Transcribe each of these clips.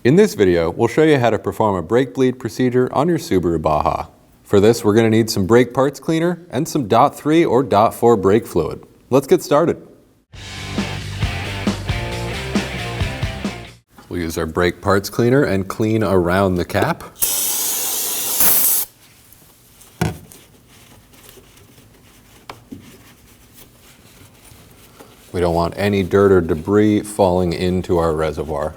In this video, we'll show you how to perform a brake bleed procedure on your Subaru Baja. For this, we're going to need some brake parts cleaner and some .3 or .4 brake fluid. Let's get started. We'll use our brake parts cleaner and clean around the cap. We don't want any dirt or debris falling into our reservoir.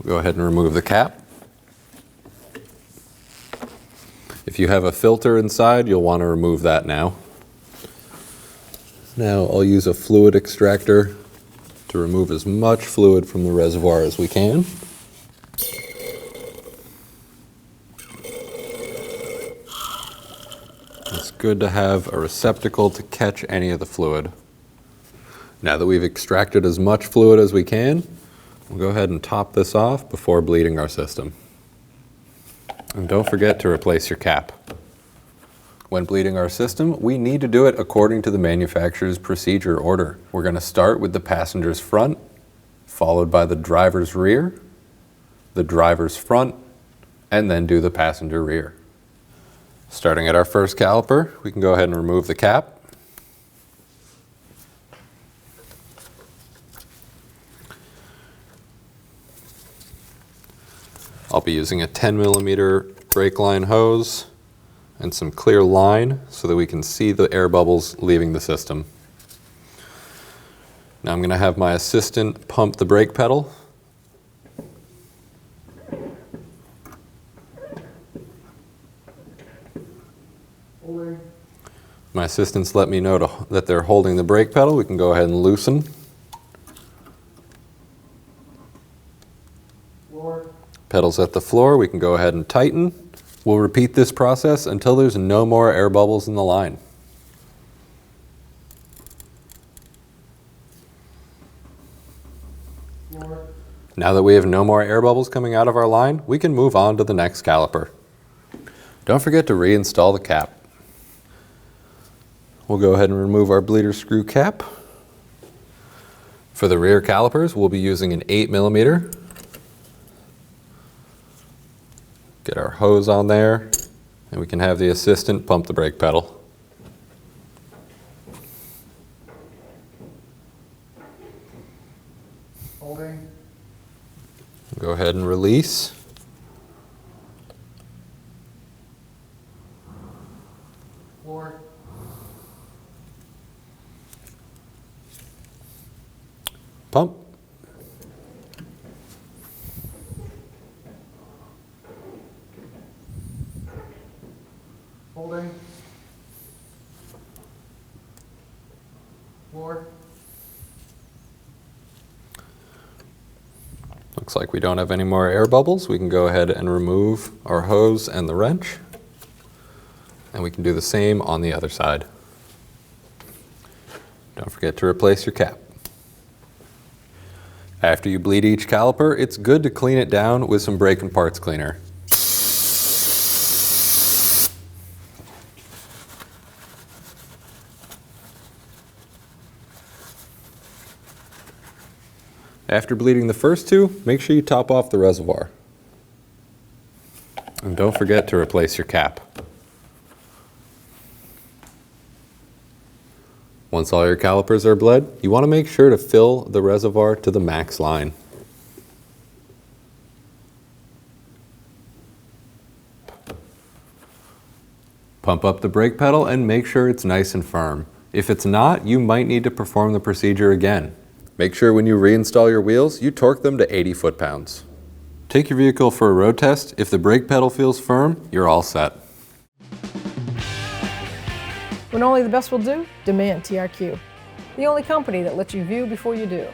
We'll go ahead and remove the cap. If you have a filter inside, you'll want to remove that now. Now I'll use a fluid extractor to remove as much fluid from the reservoir as we can. It's good to have a receptacle to catch any of the fluid. Now that we've extracted as much fluid as we can, we'll go ahead and top this off before bleeding our system. And don't forget to replace your cap. When bleeding our system, we need to do it according to the manufacturer's procedure order. We're going to start with the passenger's front, followed by the driver's rear, the driver's front, and then do the passenger rear. Starting at our first caliper, we can go ahead and remove the cap. I'll be using a 10mm brake line hose and some clear line so that we can see the air bubbles leaving the system. Now I'm going to have my assistant pump the brake pedal. My assistants let me know that they're holding the brake pedal. We can go ahead and loosen. Pedals at the floor, we can go ahead and tighten. We'll repeat this process until there's no more air bubbles in the line. Now that we have no more air bubbles coming out of our line, we can move on to the next caliper. Don't forget to reinstall the cap. We'll go ahead and remove our bleeder screw cap. For the rear calipers, we'll be using an 8mm. Get our hose on there, and we can have the assistant pump the brake pedal. Holding. Go ahead and release. Floor. Pump. Holding. Floor. Looks like we don't have any more air bubbles. We can go ahead and remove our hose and the wrench. And we can do the same on the other side. Don't forget to replace your cap. After you bleed each caliper, it's good to clean it down with some brake and parts cleaner. After bleeding the first two, make sure you top off the reservoir. And don't forget to replace your cap. Once all your calipers are bled, you want to make sure to fill the reservoir to the max line. Pump up the brake pedal and make sure it's nice and firm. If it's not, you might need to perform the procedure again. Make sure when you reinstall your wheels, you torque them to 80 foot-pounds. Take your vehicle for a road test. If the brake pedal feels firm, you're all set. When only the best will do, demand TRQ. The only company that lets you view before you do.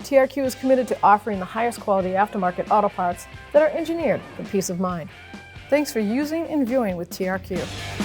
TRQ is committed to offering the highest quality aftermarket auto parts that are engineered for peace of mind. Thanks for using and viewing with TRQ.